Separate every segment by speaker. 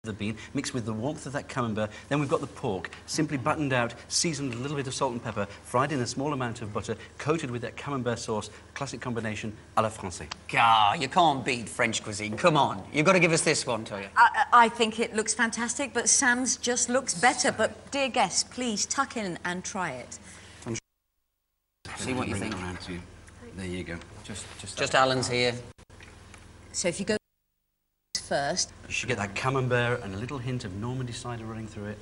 Speaker 1: the bean, mixed with the warmth of that camembert. Then we've got the pork, simply buttoned out, seasoned with a little bit of salt and pepper, fried in a small amount of butter, coated with that camembert sauce, classic combination à la française.
Speaker 2: Ah, you can't beat French cuisine. Come on, you've got to give us this one, Toya.
Speaker 3: I think it looks fantastic, but Sam's just looks better. But, dear guests, please tuck in and try it.
Speaker 2: See what you think.
Speaker 1: Around to you. There you go.
Speaker 2: Just Alan's here.
Speaker 3: So if you go first...
Speaker 1: You should get that camembert and a little hint of Normandy cider running through it.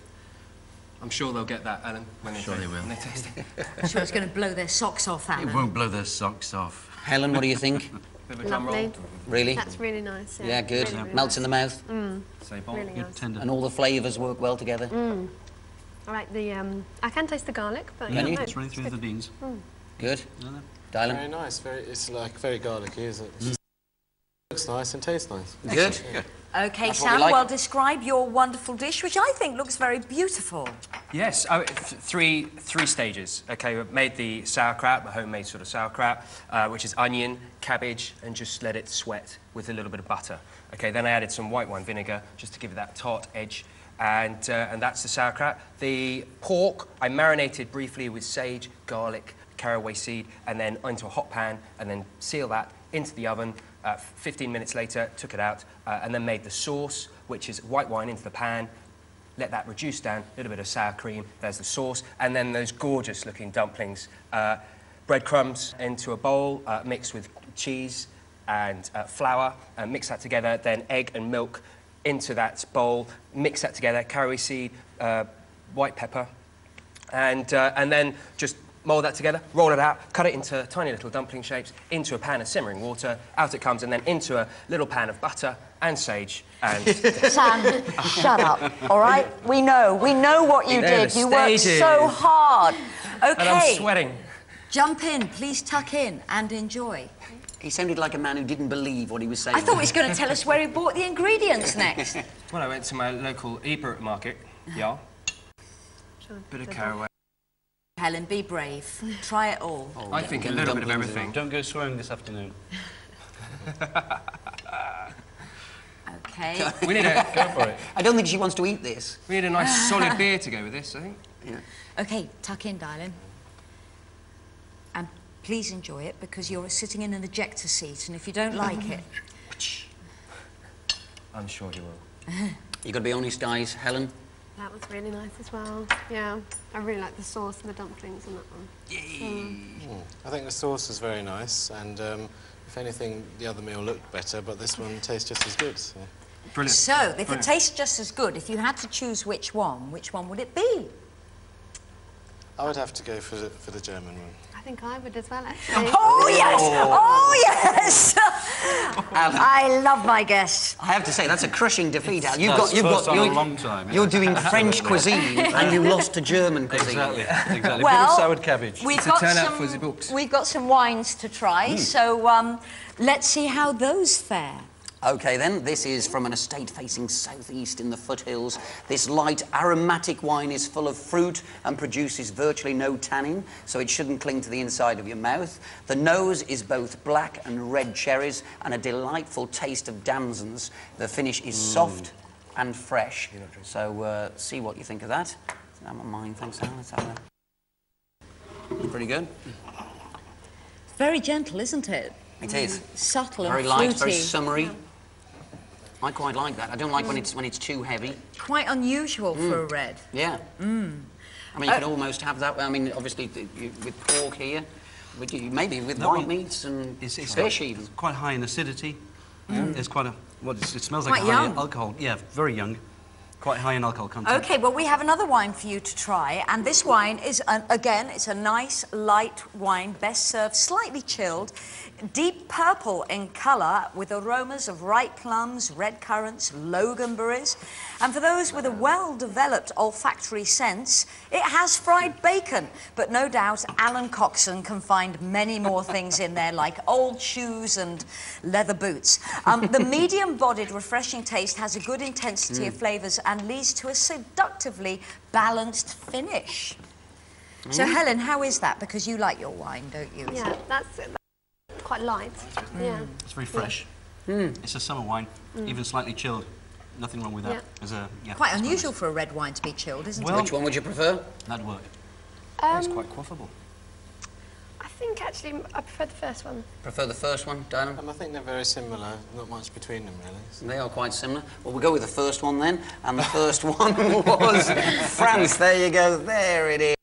Speaker 4: I'm sure they'll get that, Alan, when they
Speaker 1: Sure they will.
Speaker 4: When they taste it.
Speaker 3: I'm sure it's going to blow their socks off, Alan.
Speaker 1: It won't blow their socks off.
Speaker 2: Helen, what do you think?
Speaker 4: Bit of a drum roll.
Speaker 5: Lovely.
Speaker 2: Really?
Speaker 5: That's really nice.
Speaker 2: Yeah, good.
Speaker 5: Really, really
Speaker 2: Melts in the mouth.
Speaker 4: Say bon.
Speaker 5: Really
Speaker 1: Good,
Speaker 5: nice.
Speaker 1: tender.
Speaker 2: And all the flavours work well together.
Speaker 5: I like the. I can taste the garlic, but
Speaker 1: Yeah,
Speaker 2: Can you?
Speaker 1: it's running through the beans.
Speaker 2: Good.
Speaker 1: No, no.
Speaker 2: Dylan?
Speaker 6: Very nice. It's like very garlicky, isn't it? Looks nice and tastes nice.
Speaker 2: Good.
Speaker 3: OK,
Speaker 2: That's what we
Speaker 3: Sam,
Speaker 2: like.
Speaker 3: well, describe your wonderful dish, which I think looks very beautiful.
Speaker 4: Yes, three stages. Okay, we've made the sauerkraut, the homemade sort of sauerkraut, which is onion, cabbage, and just let it sweat with a little bit of butter. Okay, then I added some white wine vinegar just to give it that tart edge, and that's the sauerkraut. The pork I marinated briefly with sage, garlic, caraway seed, and then into a hot pan, and then seal that into the oven. 15 minutes later, took it out, and then made the sauce, which is white wine into the pan. Let that reduce down, a little bit of sour cream, there's the sauce, and then those gorgeous-looking dumplings. Breadcrumbs into a bowl, mixed with cheese and flour, mix that together, then egg and milk into that bowl, mix that together, caraway seed, white pepper, and then just mould that together, roll it out, cut it into tiny little dumpling shapes, into a pan of simmering water, out it comes, and then into a little pan of butter and sage and...
Speaker 3: Sam, shut up, all right? We know what you
Speaker 4: know
Speaker 3: did.
Speaker 4: the
Speaker 3: You worked
Speaker 4: stages.
Speaker 3: so hard. OK.
Speaker 4: And I'm sweating.
Speaker 3: Jump in, please tuck in and enjoy.
Speaker 2: He sounded like a man who didn't believe what he was saying.
Speaker 3: I thought he was going to tell us where he bought the ingredients next.
Speaker 4: Well, I went to my local Ebert market, yeah. Bit of caraway.
Speaker 3: Helen, be brave. Try it all.
Speaker 2: Oh,
Speaker 4: I
Speaker 2: yeah,
Speaker 4: think a
Speaker 2: get the
Speaker 4: little bit of
Speaker 2: dumplings
Speaker 4: everything.
Speaker 1: Don't go swearing this afternoon.
Speaker 3: OK.
Speaker 4: We need a...
Speaker 1: Go for it.
Speaker 2: I don't think she wants to eat this.
Speaker 4: We need a nice solid beer to go with this, I think.
Speaker 2: Yeah.
Speaker 3: OK, tuck in, darling. And please enjoy it, because you're sitting in an ejector seat, and if you don't like it...
Speaker 4: I'm sure you will.
Speaker 2: You got to be honest, guys. Helen?
Speaker 5: that was really nice as well. Yeah, I really like the sauce and the dumplings on that one.
Speaker 6: I think the sauce is very nice, and if anything, the other meal looked better, but this one tastes just as good. So.
Speaker 4: Brilliant.
Speaker 3: So, if it tastes just as good, if you had to choose which one would it be?
Speaker 6: I would have to go for the German one.
Speaker 5: I think I would as well, actually.
Speaker 3: Oh, yes! Oh, yes! I love my guests.
Speaker 2: I have to say, that's a crushing defeat, Al.
Speaker 1: First time in a long time.
Speaker 2: You're doing French cuisine, and you lost to German cuisine.
Speaker 1: Exactly.
Speaker 3: Well,
Speaker 1: Bit of soured cabbage.
Speaker 3: We've
Speaker 4: It's a turnout for the books.
Speaker 3: we've got some wines to try, so let's see how those fare.
Speaker 2: OK, then, this is from an estate facing southeast in the foothills. This light, aromatic wine is full of fruit and produces virtually no tannin, so it shouldn't cling to the inside of your mouth. The nose is both black and red cherries and a delightful taste of damsons. The finish is soft and fresh. So, see what you think of that. I'm on mine, thanks, Al. Let's have that. Pretty good.
Speaker 3: Very gentle, isn't it?
Speaker 2: It is.
Speaker 3: Subtle
Speaker 2: Very
Speaker 3: and
Speaker 2: light,
Speaker 3: fruity.
Speaker 2: very summery. I quite like that. I don't like when it's too heavy.
Speaker 3: Quite unusual for a red.
Speaker 2: Yeah. I mean, you can almost have that. I mean, obviously, with pork here, would you, maybe with
Speaker 1: No,
Speaker 2: white meats and
Speaker 1: It's
Speaker 2: fish even.
Speaker 1: quite high in acidity. There's quite a... It smells like
Speaker 3: Quite
Speaker 1: high
Speaker 3: young.
Speaker 1: alcohol. Yeah, very young. Quite high in alcohol content.
Speaker 3: OK, well, we have another wine for you to try, and this wine is, again, it's a nice, light wine, best served slightly chilled, deep purple in colour, with aromas of ripe plums, red currants, loganberries. And for those with a well-developed olfactory sense, it has fried bacon. But no doubt Alan Coxon can find many more things in there, like old shoes and leather boots. The medium-bodied, refreshing taste has a good intensity of flavours and leads to a seductively balanced finish. So, Helen, how is that? Because you like your wine, don't you?
Speaker 5: Yeah, that's quite light. Yeah.
Speaker 1: It's very fresh. It's a summer wine, even slightly chilled. nothing wrong with that.
Speaker 5: Yeah.
Speaker 1: As a,
Speaker 3: Quite unusual for a red wine to be chilled, isn't
Speaker 1: Well,
Speaker 3: it?
Speaker 2: Which one would you prefer?
Speaker 1: That'd work.
Speaker 4: It's quite quaffable.
Speaker 5: I think actually I prefer the first one.
Speaker 2: Prefer the first one, Diana?
Speaker 6: I think they're very similar. Not much between them, really. So.
Speaker 2: They are quite similar. Well, we'll go with the first one then. And the first one was France. There you go. There it is.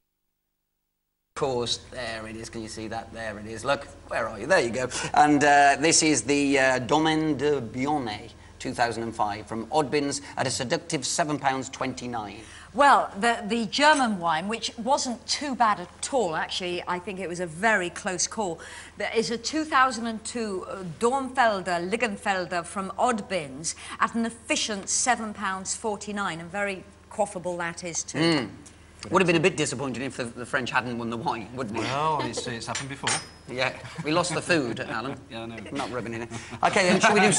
Speaker 2: Of course, there it is. Can you see that? There it is. Look, where are you? There you go. And this is the Domaine de Bionnet 2005 from Oddbins at a seductive £7.29.
Speaker 3: Well, the German wine, which wasn't too bad at all, actually, I think it was a very close call. There is a 2002 Dornfelder Liggenfelder from Oddbins at an efficient £7.49, and very quaffable that is too.
Speaker 2: Would have been a bit disappointing if the French hadn't won the wine, wouldn't it?
Speaker 1: Well, it's happened before.
Speaker 2: Yeah, we lost the food, Alan.
Speaker 1: Yeah, I know.
Speaker 2: Not rubbing it in. Okay, then should we do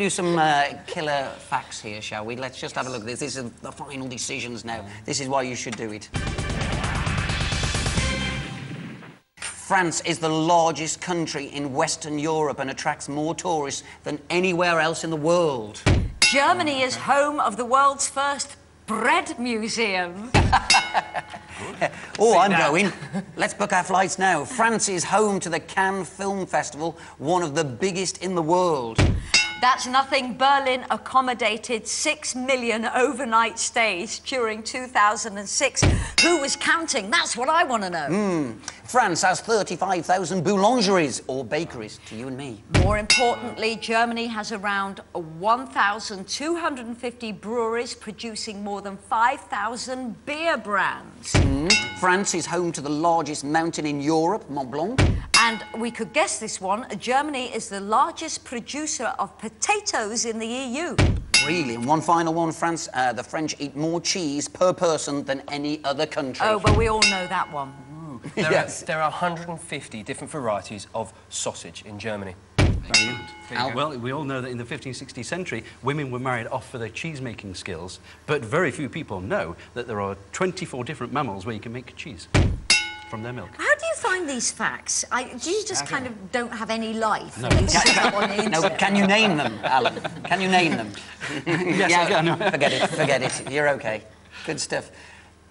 Speaker 2: some killer facts here, shall we? Let's just have a look at this. This is the final decisions now. This is why you should do it. France is the largest country in Western Europe and attracts more tourists than anywhere else in the world.
Speaker 3: Germany is home of the world's first bread museum.
Speaker 2: Oh, I'm going. Let's book our flights now. France is home to the Cannes Film Festival, one of the biggest in the world.
Speaker 3: That's nothing. Berlin accommodated 6 million overnight stays during 2006. Who was counting? That's what I want to know.
Speaker 2: France has 35,000 boulangeries, or bakeries, to you and me.
Speaker 3: More importantly, Germany has around 1,250 breweries producing more than 5,000 beer brands.
Speaker 2: France is home to the largest mountain in Europe, Mont Blanc.
Speaker 3: And we could guess this one. Germany is the largest producer of potatoes in the EU.
Speaker 2: Really? And one final one, France. The French eat more cheese per person than any other country.
Speaker 3: Oh, but we all know that one.
Speaker 2: Yes.
Speaker 4: There are 150 different varieties of sausage in Germany.
Speaker 1: Well, we all know that in the 15th, 16th century, women were married off for their cheese-making skills, but very few people know that there are 24 different mammals where you can make cheese from their milk.
Speaker 3: How do you find these facts? Do you just kind of don't have any life?
Speaker 1: No.
Speaker 3: You sit up on the
Speaker 2: No,
Speaker 3: internet?
Speaker 2: but can you name them, Alan? Can you name them?
Speaker 1: Yes, I can.
Speaker 2: Forget it. You're okay. Good stuff.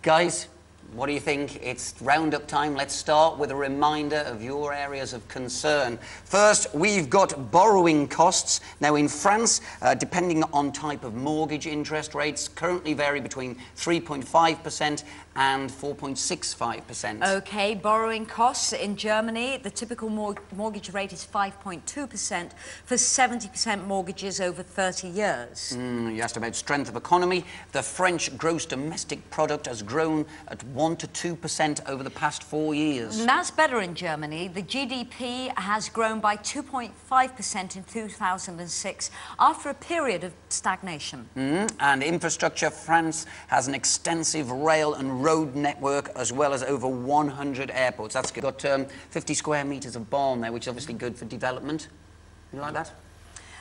Speaker 2: Guys, what do you think? It's roundup time. Let's start with a reminder of your areas of concern. First, we've got borrowing costs. Now, in France, depending on type of mortgage, interest rates currently vary between 3.5% and 4.65%.
Speaker 3: OK, borrowing costs in Germany, the typical mortgage rate is 5.2% for 70% mortgages over 30 years.
Speaker 2: You asked about strength of economy. The French gross domestic product has grown at 1 to 2% over the past 4 years.
Speaker 3: And that's better in Germany. The GDP has grown by 2.5% in 2006 after a period of stagnation.
Speaker 2: And infrastructure, France has an extensive rail and road network as well as over 100 airports. That's good. Got 50 square metres of barn there, which is obviously good for development. You like that?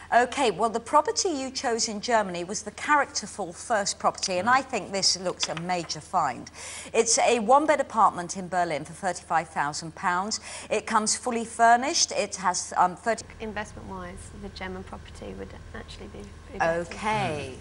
Speaker 3: OK, well, the property you chose in Germany was the Characterful First property, and I think this looks a major find. It's a one-bed apartment in Berlin for £35,000. It comes fully furnished. It has 30...
Speaker 5: Investment-wise, the German property would actually be better.
Speaker 3: OK.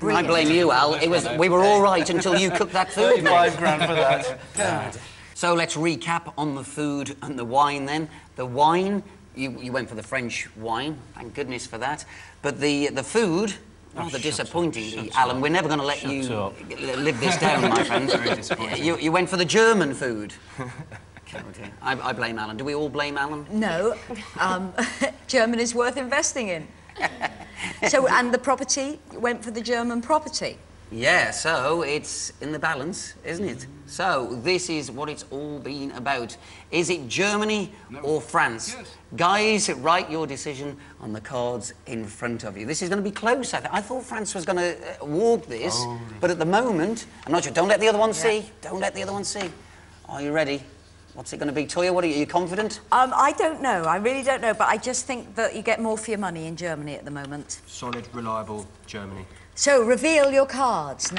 Speaker 2: I blame you, Al. We were all right until you cooked that food.
Speaker 1: 35 grand for that.
Speaker 2: So let's recap on the food and the wine then. The wine, you went for the French wine, thank goodness for that. But the food, rather disappointing, Alan. We're never going to let you live this down, my friend.
Speaker 4: Very disappointing.
Speaker 2: You went for the German food. I blame Alan. Do we all blame Alan?
Speaker 3: No. German is worth investing in. So, and the property went for the German property.
Speaker 2: Yeah, so it's in the balance, isn't it? So this is what it's all been about. Is it Germany or France?
Speaker 1: Yes.
Speaker 2: Guys, write your decision on the cards in front of you. This is going to be close, I think. I thought France was going to walk this, but at the moment, I'm not sure. Don't let the other one see. Don't let the other one see. Are you ready? What's it going to be? Toya, what are you confident?
Speaker 3: I don't know. I really don't know, but I just think that you get more for your money in Germany at the moment.
Speaker 4: Solid, reliable Germany.
Speaker 3: So, reveal your cards.